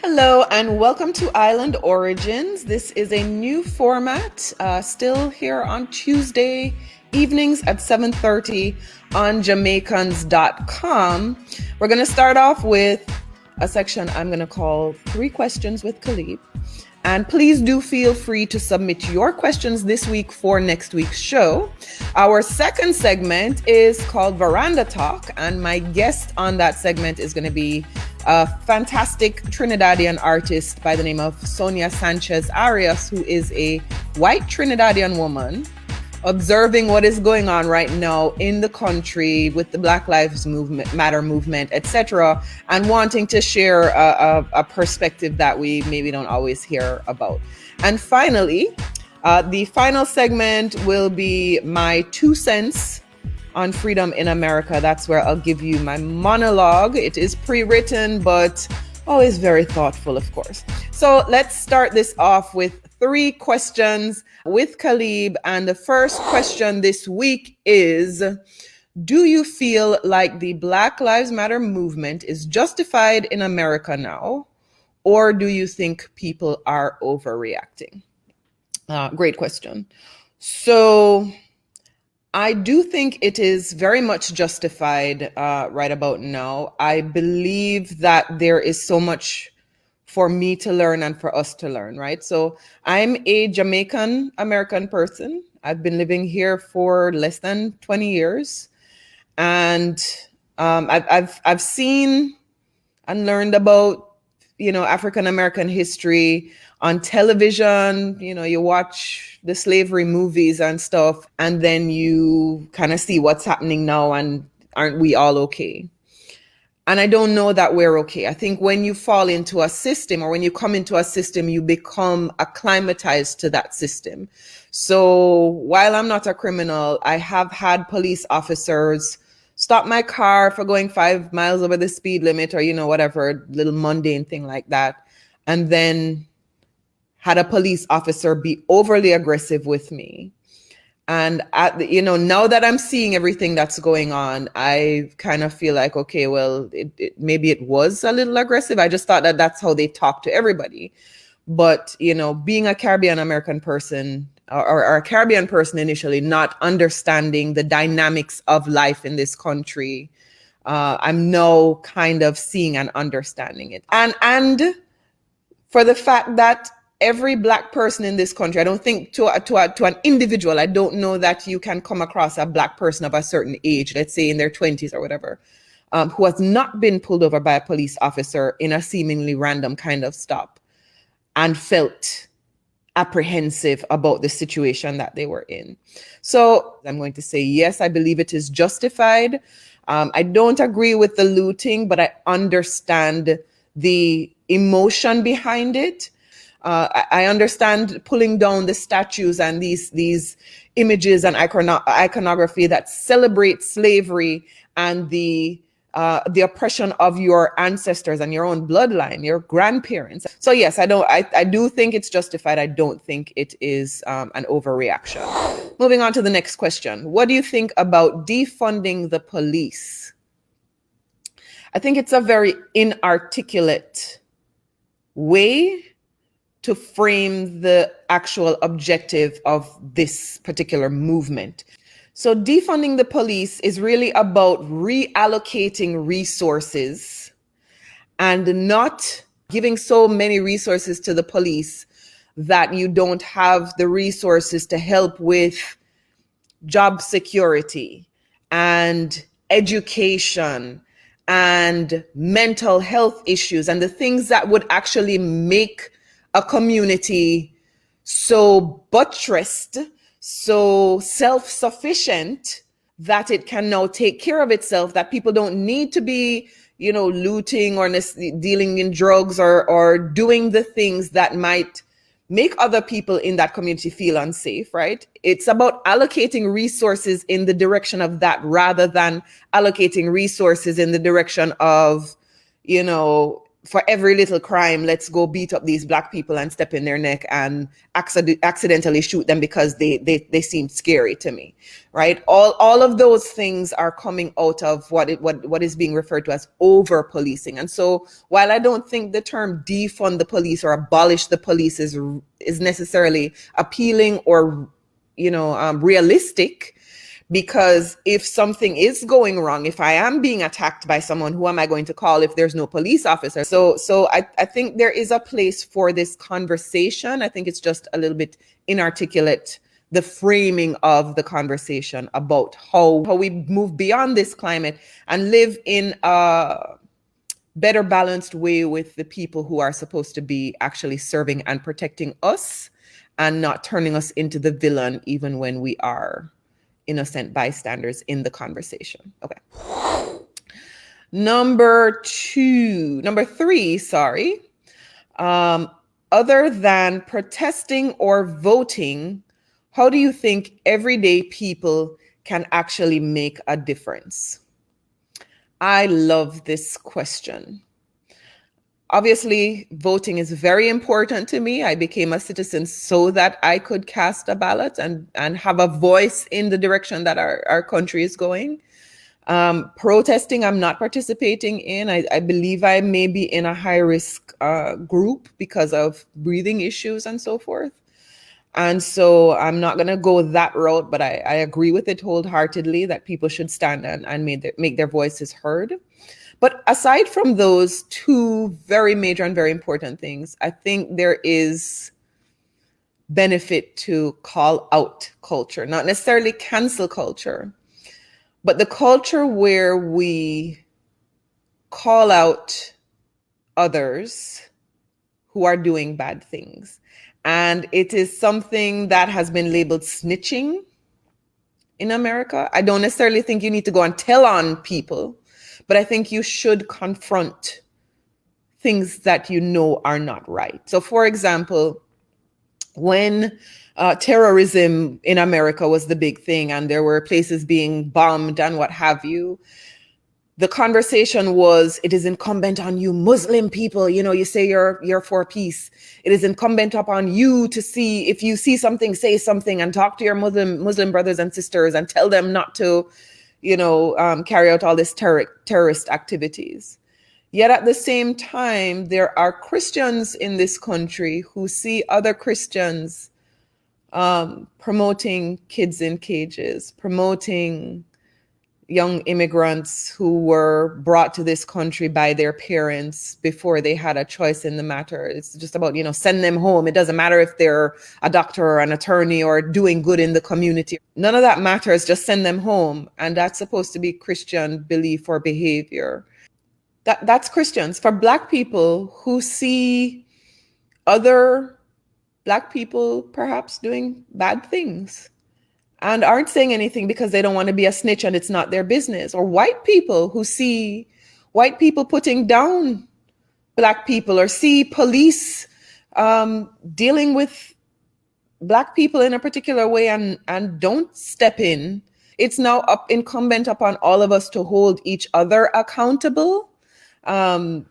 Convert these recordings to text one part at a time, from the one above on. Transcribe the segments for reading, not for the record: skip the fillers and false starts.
Hello and welcome to Island Origins. This is a new format, still here on Tuesday evenings at 7:30 on Jamaicans.com. We're going to start off with a section I'm going to call 3 Questions with Calibe. And please do feel free to submit your questions this week for next week's show. Our second segment is called Veranda Talk, and my guest on that segment is going to be a fantastic Trinidadian artist by the name of Sonia Sanchez Arias, who is a white Trinidadian woman observing what is going on right now in the country with the Black Lives Matter movement, etc., and wanting to share a perspective that we maybe don't always hear about. And finally, the final segment will be my 2 cents on freedom in America. That's where I'll give you my monologue. It is pre-written, but always very thoughtful, of course. So let's start this off with 3 questions with Calibe. And the first question this week is, do you feel like the Black Lives Matter movement is justified in America now, or do you think people are overreacting? Great question. So I do think it is very much justified right about now. I believe that there is so much for me to learn and for us to learn, right? So I'm a Jamaican American person. I've been living here for less than 20 years. And I've seen and learned about, African American history on television. You watch the slavery movies and stuff, and then you kind of see what's happening now, and aren't we all okay? And I don't know that we're okay. I think when you fall into a system, or when you come into a system, you become acclimatized to that system. So while I'm not a criminal, I have had police officers stop my car for going 5 miles over the speed limit, or, whatever little mundane thing like that. And then had a police officer be overly aggressive with me. And now that I'm seeing everything that's going on, I kind of feel like, okay, well, maybe it was a little aggressive. I just thought that that's how they talk to everybody. But, being a Caribbean American person, or a Caribbean person initially, not understanding the dynamics of life in this country, I'm now kind of seeing and understanding it. And for the fact that every Black person in this country, I don't think to an individual, I don't know that you can come across a Black person of a certain age, let's say in their 20s or whatever, who has not been pulled over by a police officer in a seemingly random kind of stop and felt apprehensive about the situation that they were in. So I'm going to say, yes, I believe it is justified. I don't agree with the looting, but I understand the emotion behind it. I understand pulling down the statues and these images and iconography that celebrate slavery and the oppression of your ancestors and your own bloodline, your grandparents. So yes, I do think it's justified. I don't think it is an overreaction. Moving on to the next question. What do you think about defunding the police? I think it's a very inarticulate way to frame the actual objective of this particular movement. So defunding the police is really about reallocating resources and not giving so many resources to the police that you don't have the resources to help with job security and education and mental health issues and the things that would actually make a community so buttressed, so self-sufficient that it can now take care of itself, that people don't need to be, looting or dealing in drugs or doing the things that might make other people in that community feel unsafe, right? It's about allocating resources in the direction of that rather than allocating resources in the direction of, for every little crime, let's go beat up these black people and step in their neck and accidentally shoot them because they seem scary to me, right? All of those things are coming out of what is being referred to as over policing. And so while I don't think the term defund the police or abolish the police is necessarily appealing or realistic, because if something is going wrong, if I am being attacked by someone, who am I going to call if there's no police officer? So I think there is a place for this conversation. I think it's just a little bit inarticulate, the framing of the conversation about how we move beyond this climate and live in a better balanced way with the people who are supposed to be actually serving and protecting us and not turning us into the villain even when we are innocent bystanders in the conversation. Okay. Number three, sorry. Other than protesting or voting, how do you think everyday people can actually make a difference? I love this question. Obviously, voting is very important to me. I became a citizen so that I could cast a ballot and have a voice in the direction that our country is going. Protesting, I'm not participating in. I believe I may be in a high-risk group because of breathing issues and so forth. And so I'm not going to go that route, but I agree with it wholeheartedly that people should stand and make their voices heard. But aside from those two very major and very important things, I think there is benefit to call out culture, not necessarily cancel culture, but the culture where we call out others who are doing bad things. And it is something that has been labeled snitching in America. I don't necessarily think you need to go and tell on people, but I think you should confront things that you know are not right. So for example, when terrorism in America was the big thing and there were places being bombed and what have you, the conversation was, it is incumbent on you Muslim people, you say you're for peace. It is incumbent upon you to see, if you see something, say something and talk to your Muslim brothers and sisters and tell them not to carry out all this terrorist activities. Yet at the same time, there are Christians in this country who see other Christians promoting kids in cages, promoting young immigrants who were brought to this country by their parents before they had a choice in the matter. It's just about, send them home. It doesn't matter if they're a doctor or an attorney or doing good in the community. None of that matters. Just send them home. And that's supposed to be Christian belief or behavior. That's Christians. For Black people who see other Black people perhaps doing bad things and aren't saying anything because they don't want to be a snitch and it's not their business. Or white people who see white people putting down Black people or see police dealing with Black people in a particular way and don't step in. It's now incumbent upon all of us to hold each other accountable, in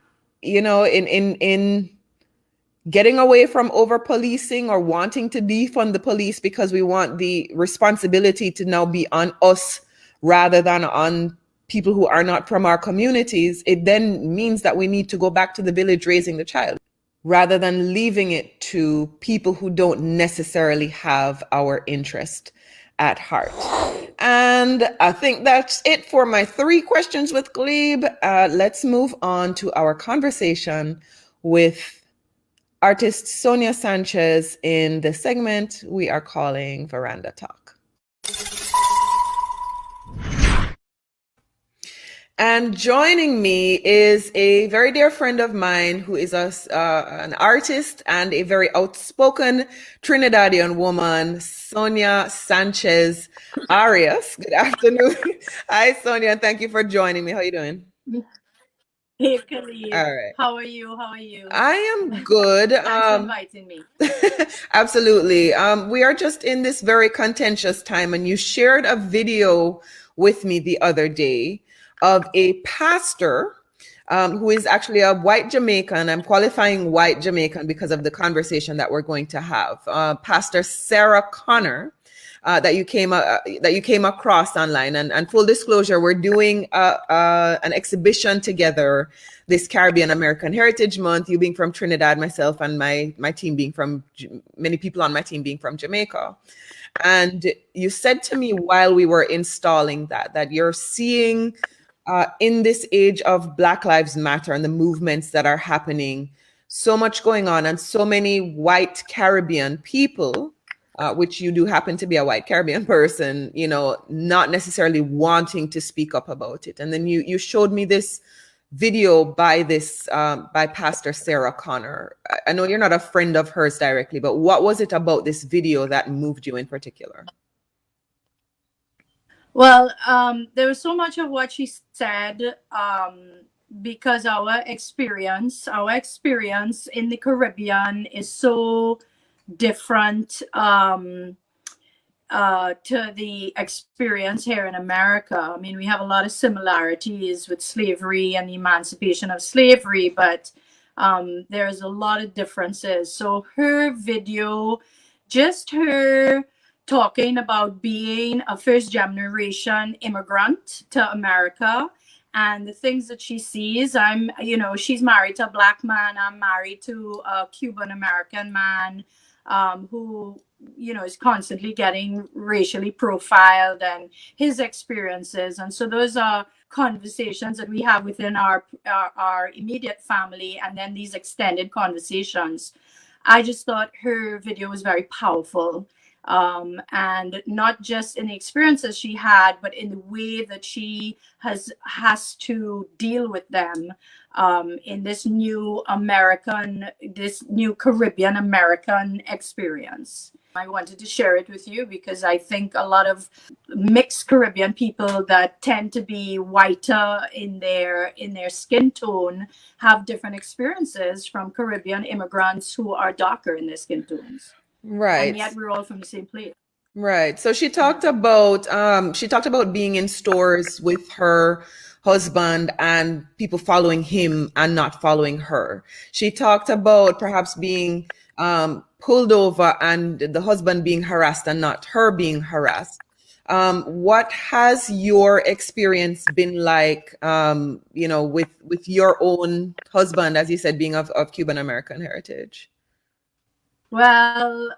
getting away from over policing or wanting to defund the police because we want the responsibility to now be on us rather than on people who are not from our communities. It then means that we need to go back to the village raising the child rather than leaving it to people who don't necessarily have our interest at heart. And I think that's it for my 3 questions with Calibe. Let's move on to our conversation with artist Sonya Sanchez in the segment we are calling Veranda Talk. And joining me is a very dear friend of mine who is an artist and a very outspoken Trinidadian woman, Sonya Sanchez Arias. Good afternoon. Hi, Sonia. Thank you for joining me. How are you doing? Hey, Calibe. All right. How are you? I am good. Thanks for inviting me. Absolutely. We are just in this very contentious time, and you shared a video with me the other day of a pastor who is actually a white Jamaican. I'm qualifying white Jamaican because of the conversation that we're going to have. Pastor Sarah Connor, that you came across online. And full disclosure, we're doing an exhibition together this Caribbean American Heritage Month. You being from Trinidad, myself, and my team being from many people on my team being from Jamaica. And you said to me while we were installing that you're seeing in this age of Black Lives Matter and the movements that are happening, so much going on, and so many white Caribbean people, which you do happen to be a white Caribbean person, not necessarily wanting to speak up about it. And then you showed me this video by Pastor Sarah Connor. I know you're not a friend of hers directly, but what was it about this video that moved you in particular? Well, there was so much of what she said, because our experience in the Caribbean is so different, to the experience here in America. I mean, we have a lot of similarities with slavery and the emancipation of slavery, but there's a lot of differences. So her video, just her talking about being a first generation immigrant to America and the things that she sees. She's married to a Black man. I'm married to a Cuban American man, who is constantly getting racially profiled, and his experiences. And so those are conversations that we have within our immediate family, and then these extended conversations. I just thought her video was very powerful, and not just in the experiences she had, but in the way that she has to deal with them, in this new Caribbean American experience. I wanted to share it with you because I think a lot of mixed Caribbean people that tend to be whiter in their skin tone have different experiences from Caribbean immigrants who are darker in their skin tones. Right. And yet we're all from the same place. Right. So she talked about being in stores with her husband and people following him and not following her. She talked about perhaps being pulled over and the husband being harassed and not her being harassed. What has your experience been like, with your own husband, as you said, being of Cuban American heritage? Well,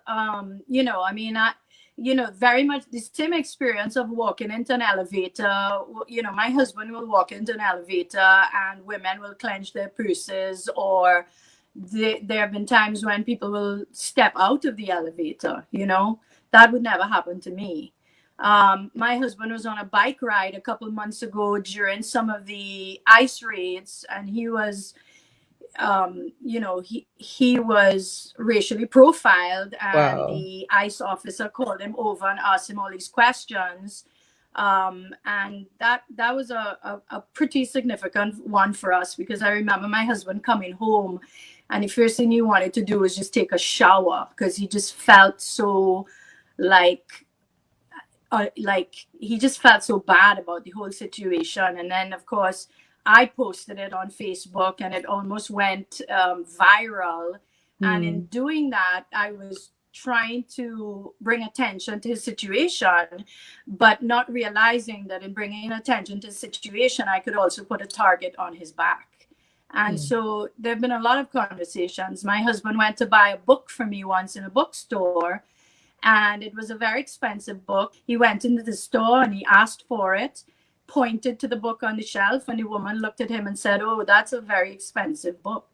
very much the same experience of walking into an elevator. My husband will walk into an elevator and women will clench their purses, or there have been times when people will step out of the elevator. That would never happen to me. My husband was on a bike ride a couple of months ago during some of the ice raids, and he was he was racially profiled, and Wow. the ICE officer called him over and asked him all these questions. And that was a pretty significant one for us, because I remember my husband coming home and the first thing he wanted to do was just take a shower, because he just felt so like he just felt so bad about the whole situation. And then of course I posted it on Facebook and it almost went viral. And in doing that, I was trying to bring attention to his situation, but not realizing that in bringing attention to the situation, I could also put a target on his back. And so there have been a lot of conversations. My husband went to buy a book for me once in a bookstore, and it was a very expensive book. He went into the store and he asked for it, pointed to the book on the shelf, and the woman looked at him and said, "Oh, that's a very expensive book."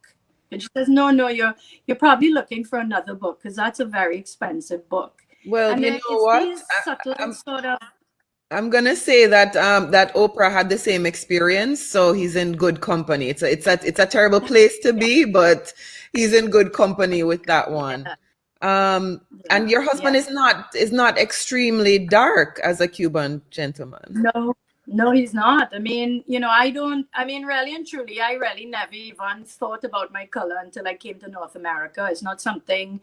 And she says, "No, you're probably looking for another book, because that's a very expensive book." Well, And you then know it's what? these subtle sort of. I'm gonna say that that Oprah had the same experience, so he's in good company. It's a terrible place to be, but he's in good company with that one. Yeah, And yeah, your husband yeah. is not extremely dark as a Cuban gentleman. No, no, he's not. I mean, really and truly, I really never even thought about my color until I came to North America. It's not something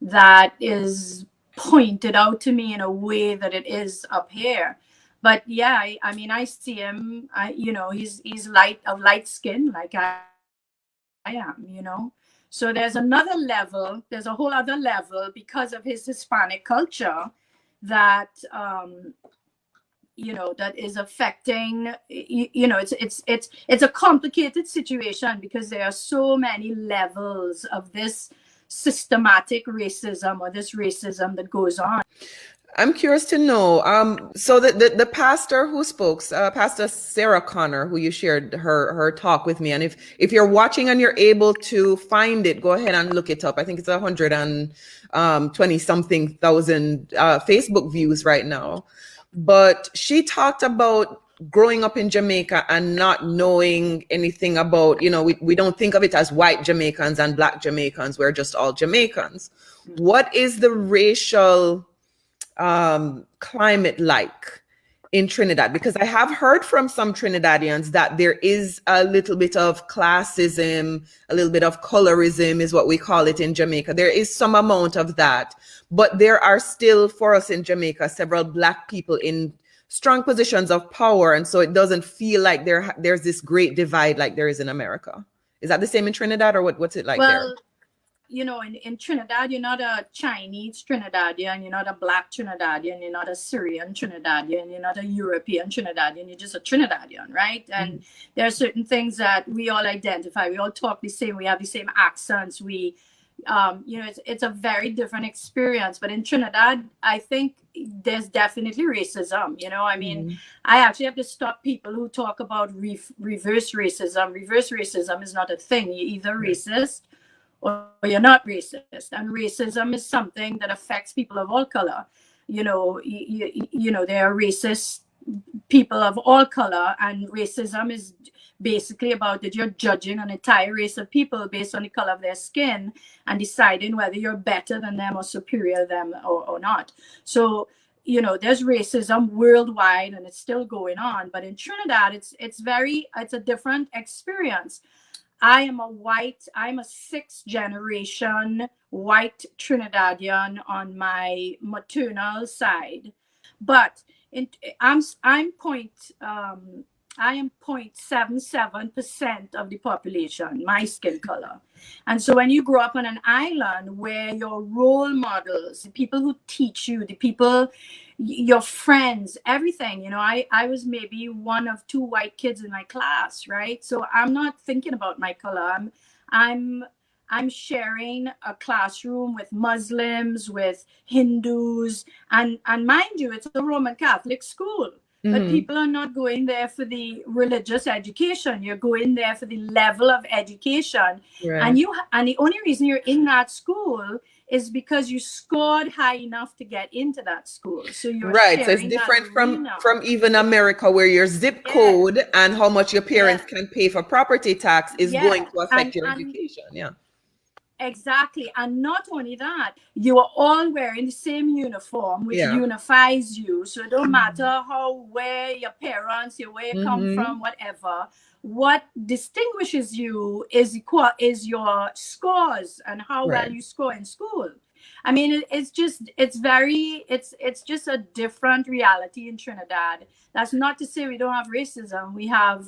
that is pointed out to me in a way that it is up here. But yeah, I mean, I see him. He's light skin like I am. So there's another level. There's a whole other level because of his Hispanic culture that that is affecting. It's a complicated situation because there are so many levels of this systematic racism or this racism that goes on. I'm curious to know. So the pastor who spoke, Pastor Sarah Connor, who you shared her talk with me, and if you're watching and you're able to find it, go ahead and look it up. I think it's 120 something thousand Facebook views right now. But she talked about growing up in Jamaica and not knowing anything about, we don't think of it as white Jamaicans and black Jamaicans. We're just all Jamaicans. What is the racial climate like in Trinidad? Because I have heard from some Trinidadians that there is a little bit of classism, a little bit of colorism is what we call it in Jamaica. There is some amount of that, but there are still, for us in Jamaica, several black people in strong positions of power, and so it doesn't feel like there's this great divide like there is in America. Is that the same in Trinidad, or what's it like there? In Trinidad, you're not a Chinese Trinidadian, you're not a black Trinidadian, you're not a Syrian Trinidadian, you're not a European Trinidadian, you're just a Trinidadian, right? And there are certain things that we all identify. We all talk the same. We have the same accents. It's a very different experience. But in Trinidad, I think there's definitely racism. I mean, I actually have to stop people who talk about reverse racism. Reverse racism is not a thing. You're either racist or you're not racist, and racism is something that affects people of all color. There are racist people of all color, and racism is basically about that you're judging an entire race of people based on the color of their skin and deciding whether you're better than them or superior to them or not. So there's racism worldwide, and it's still going on. But in Trinidad, it's a different experience. I'm a sixth generation white Trinidadian on my maternal side, but I am 0.77% of the population, my skin color. And so when you grow up on an island where your role models, the people who teach you, the people, your friends, everything, I was maybe one of two white kids in my class, right? So I'm not thinking about my color. I'm sharing a classroom with Muslims, with Hindus, and mind you, it's a Roman Catholic school. But people are not going there for the religious education. You're going there for the level of education. Right. And the only reason you're in that school is because you scored high enough to get into that school. So you're right. So it's different from even America, where your zip code and how much your parents can pay for property tax is going to affect your education. Yeah. Exactly. And not only that, you are all wearing the same uniform, which unifies you. So it don't matter where your parents, where you come from, whatever. What distinguishes you is your scores and how well you score in school. I mean, it's just a different reality in Trinidad. That's not to say we don't have racism. We have,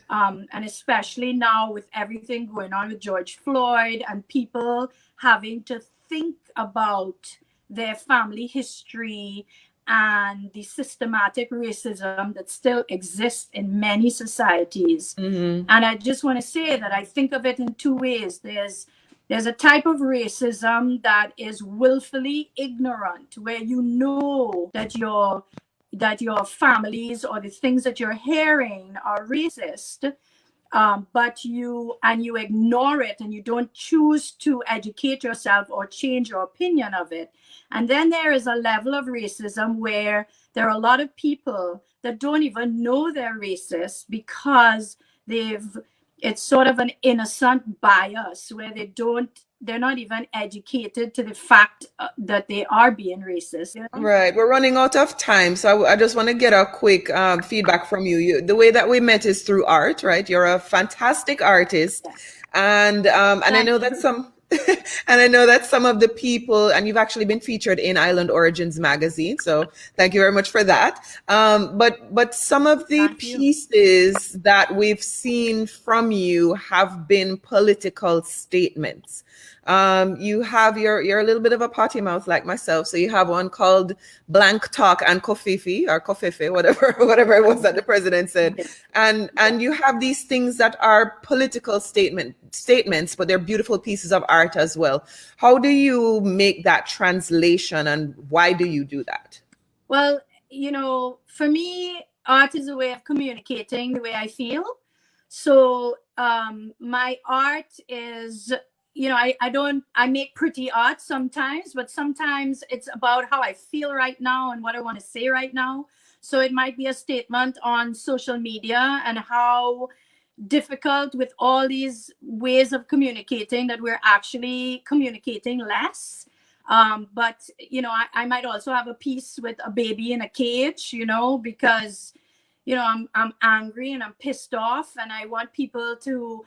and especially now with everything going on with George Floyd and people having to think about their family history and the systematic racism that still exists in many societies. And I just want to say that I think of it in two ways. There's a type of racism that is willfully ignorant, where you know that your families or the things that you're hearing are racist, but you ignore it and you don't choose to educate yourself or change your opinion of it. And then there is a level of racism where there are a lot of people that don't even know they're racist because it's sort of an innocent bias where they're not even educated to the fact that they are being racist. Right. We're running out of time. So I just want to get a quick feedback from you. The way that we met is through art, right? You're a fantastic artist. And I know that And I know that some of the people, and you've actually been featured in Island Origins magazine, so thank you very much for that. But some of the Thank you. pieces that we've seen from you have been political statements. You have you're a little bit of a potty mouth like myself, so you have one called Blank Talk and Kofifi or Kofifi, whatever it was that the president said, and you have these things that are political statements, but they're beautiful pieces of art as well. How do you make that translation, and why do you do that? Well, for me, art is a way of communicating the way I feel. So my art is, I make pretty art sometimes, but sometimes it's about how I feel right now and what I want to say right now. So it might be a statement on social media and how difficult with all these ways of communicating that we're actually communicating less. But I might also have a piece with a baby in a cage, because I'm angry and I'm pissed off, and I want people to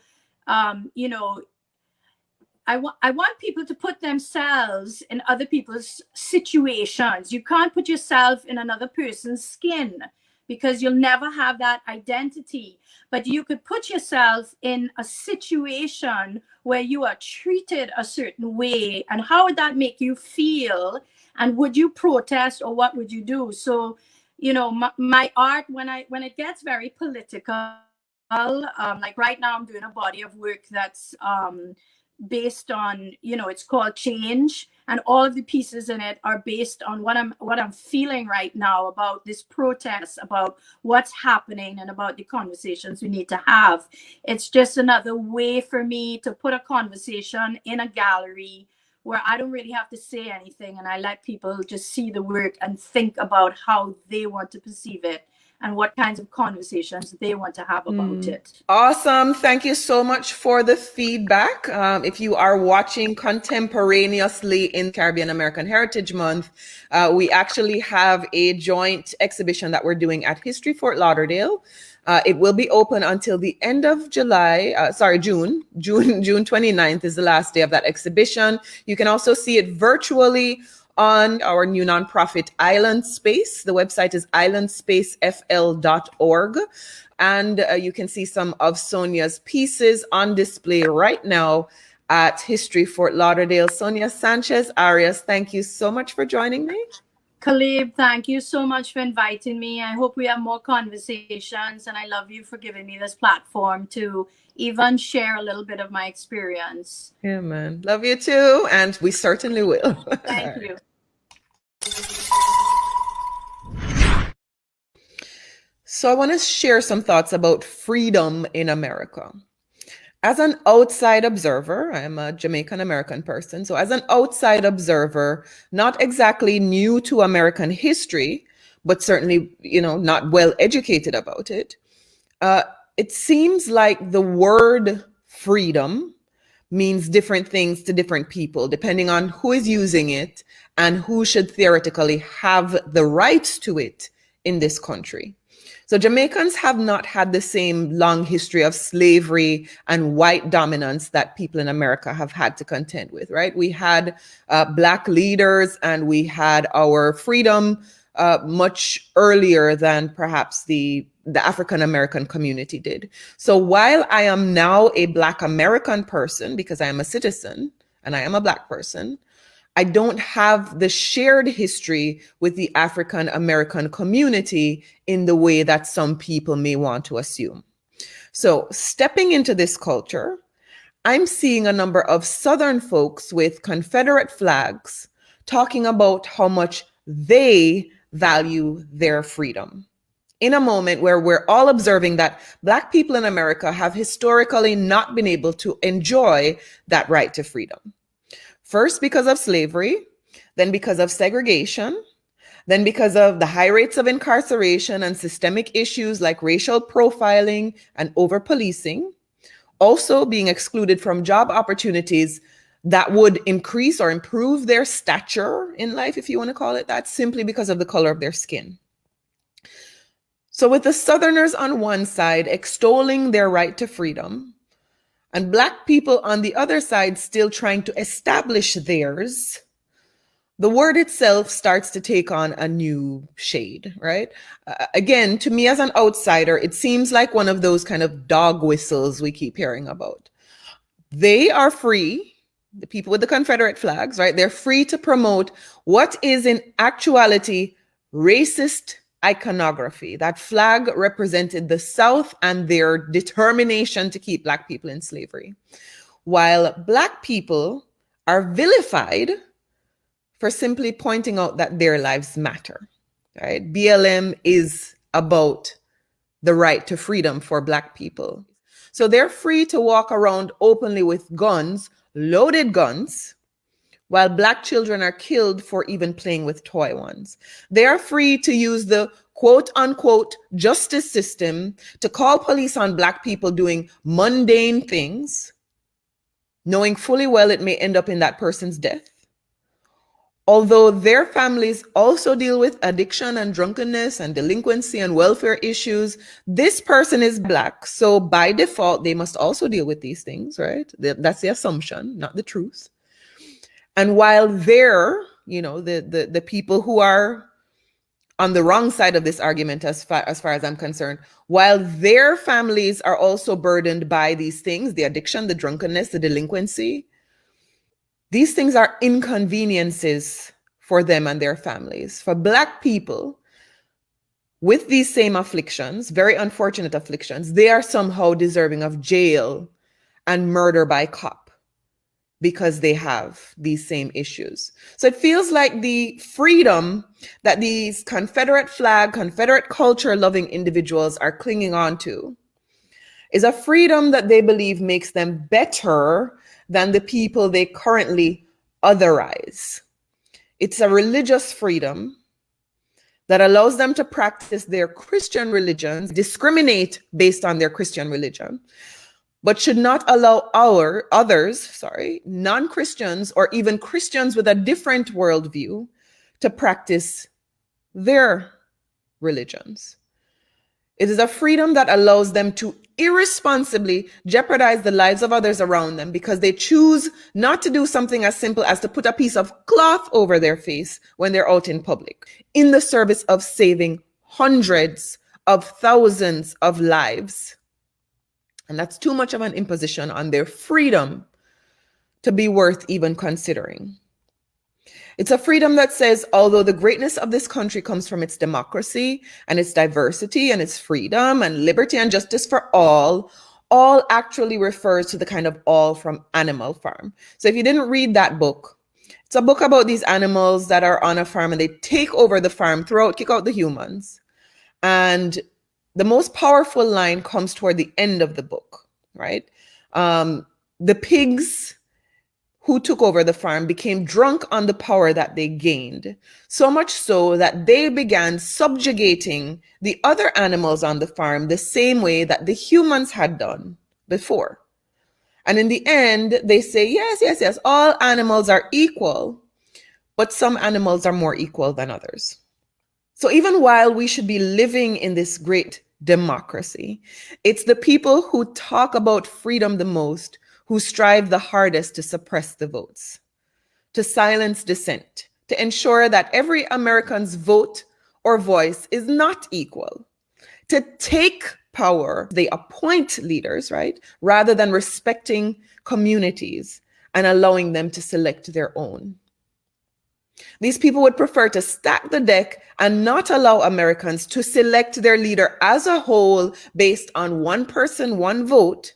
I want people to put themselves in other people's situations. You can't put yourself in another person's skin because you'll never have that identity. But you could put yourself in a situation where you are treated a certain way, and how would that make you feel? And would you protest, or what would you do? So, my art, when it gets very political, like right now, I'm doing a body of work that's based on, it's called Change, and all of the pieces in it are based on what I'm feeling right now about this protest, about what's happening, and about the conversations we need to have. It's just another way for me to put a conversation in a gallery where I don't really have to say anything, and I let people just see the work and think about how they want to perceive it and what kinds of conversations they want to have about it. Awesome. Thank you so much for the feedback. If you are watching contemporaneously in Caribbean American Heritage Month, we actually have a joint exhibition that we're doing at History Fort Lauderdale. It will be open until the end of June. June 29th is the last day of that exhibition. You can also see it virtually on our new nonprofit Island Space. The website is islandspacefl.org. And you can see some of Sonia's pieces on display right now at History Fort Lauderdale. Sonya Sanchez Arias, thank you so much for joining me. Calibe, thank you so much for inviting me. I hope we have more conversations, and I love you for giving me this platform to even share a little bit of my experience. Yeah, man. Love you too, and we certainly will. Thank you. So I want to share some thoughts about freedom in America. As an outside observer, I am a Jamaican American person. So as an outside observer, not exactly new to American history, but certainly, not well educated about it. It seems like the word freedom means different things to different people, depending on who is using it and who should theoretically have the rights to it in this country. So Jamaicans have not had the same long history of slavery and white dominance that people in America have had to contend with, right? We had Black leaders, and we had our freedom much earlier than perhaps the African American community did. So while I am now a Black American person, because I am a citizen and I am a Black person, I don't have the shared history with the African American community in the way that some people may want to assume. So stepping into this culture, I'm seeing a number of Southern folks with Confederate flags talking about how much they value their freedom. In a moment where we're all observing that Black people in America have historically not been able to enjoy that right to freedom. First, because of slavery, then because of segregation, then because of the high rates of incarceration and systemic issues like racial profiling and over-policing, also being excluded from job opportunities that would increase or improve their stature in life, if you want to call it that, simply because of the color of their skin. So with the Southerners on one side extolling their right to freedom, and Black people on the other side still trying to establish theirs, the word itself starts to take on a new shade, right? Again, to me as an outsider, it seems like one of those kind of dog whistles we keep hearing about. They are free, the people with the Confederate flags, right? They're free to promote what is in actuality racist iconography. That flag represented the South and their determination to keep Black people in slavery, while Black people are vilified for simply pointing out that their lives matter, right? BLM is about the right to freedom for Black people. So they're free to walk around openly with guns, loaded guns, while Black children are killed for even playing with toy ones. They are free to use the quote unquote justice system to call police on Black people doing mundane things, knowing fully well it may end up in that person's death. Although their families also deal with addiction and drunkenness and delinquency and welfare issues, this person is Black. So by default, they must also deal with these things, right? That's the assumption, not the truth. And while they're, the people who are on the wrong side of this argument, as far as I'm concerned, while their families are also burdened by these things, the addiction, the drunkenness, the delinquency, these things are inconveniences for them and their families. For Black people with these same afflictions, very unfortunate afflictions, they are somehow deserving of jail and murder by cop because they have these same issues. So it feels like the freedom that these Confederate flag, Confederate culture loving individuals are clinging on to is a freedom that they believe makes them better than the people they currently otherize. It's a religious freedom that allows them to practice their Christian religions, discriminate based on their Christian religion, but should not allow non-Christians or even Christians with a different worldview to practice their religions. It is a freedom that allows them to irresponsibly jeopardize the lives of others around them because they choose not to do something as simple as to put a piece of cloth over their face when they're out in public, in the service of saving hundreds of thousands of lives. And that's too much of an imposition on their freedom to be worth even considering. It's a freedom that says, although the greatness of this country comes from its democracy and its diversity and its freedom and liberty and justice for all actually refers to the kind of all from Animal Farm. So if you didn't read that book, it's a book about these animals that are on a farm and they take over the farm, kick out the humans. And the most powerful line comes toward the end of the book, right? The pigs who took over the farm became drunk on the power that they gained, so much so that they began subjugating the other animals on the farm the same way that the humans had done before. And in the end, they say, yes, all animals are equal, but some animals are more equal than others. So even while we should be living in this great democracy, it's the people who talk about freedom the most who strive the hardest to suppress the votes, to silence dissent, to ensure that every American's vote or voice is not equal, to take power. They appoint leaders, right? Rather than respecting communities and allowing them to select their own. These people would prefer to stack the deck and not allow Americans to select their leader as a whole based on one person, one vote.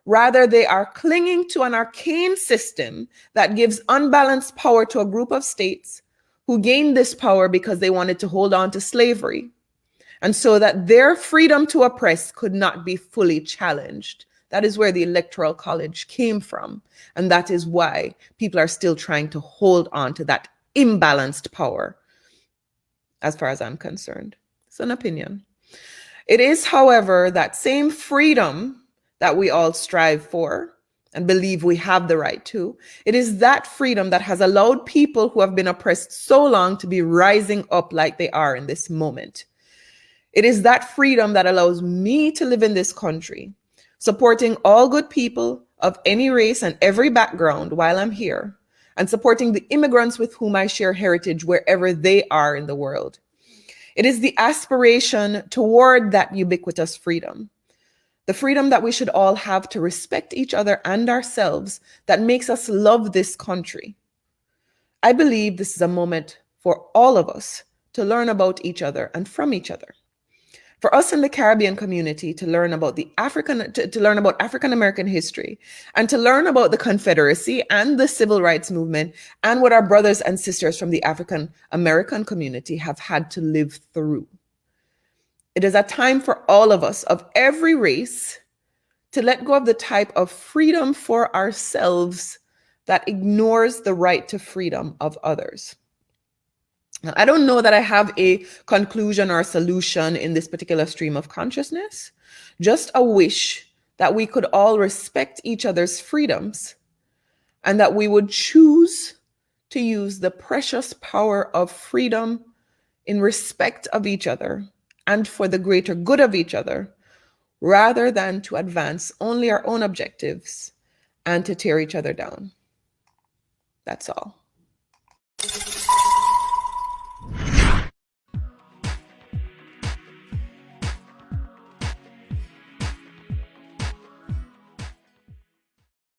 Rather, they are clinging to an arcane system that gives unbalanced power to a group of states who gained this power because they wanted to hold on to slavery, and so that their freedom to oppress could not be fully challenged. That is where the Electoral College came from, and that is why people are still trying to hold on to that imbalanced power, as far as I'm concerned. It's an opinion. It is, however, that same freedom that we all strive for and believe we have the right to. It is that freedom that has allowed people who have been oppressed so long to be rising up like they are in this moment. It is that freedom that allows me to live in this country supporting all good people of any race and every background while I'm here, and supporting the immigrants with whom I share heritage wherever they are in the world. It is the aspiration toward that ubiquitous freedom, the freedom that we should all have to respect each other and ourselves, that makes us love this country. I believe this is a moment for all of us to learn about each other and from each other. For us in the Caribbean community to learn about to learn about African American history, and to learn about the Confederacy and the civil rights movement, and what our brothers and sisters from the African American community have had to live through. It is a time for all of us of every race to let go of the type of freedom for ourselves that ignores the right to freedom of others. Now, I don't know that I have a conclusion or a solution in this particular stream of consciousness, just a wish that we could all respect each other's freedoms and that we would choose to use the precious power of freedom in respect of each other and for the greater good of each other, rather than to advance only our own objectives and to tear each other down. That's all.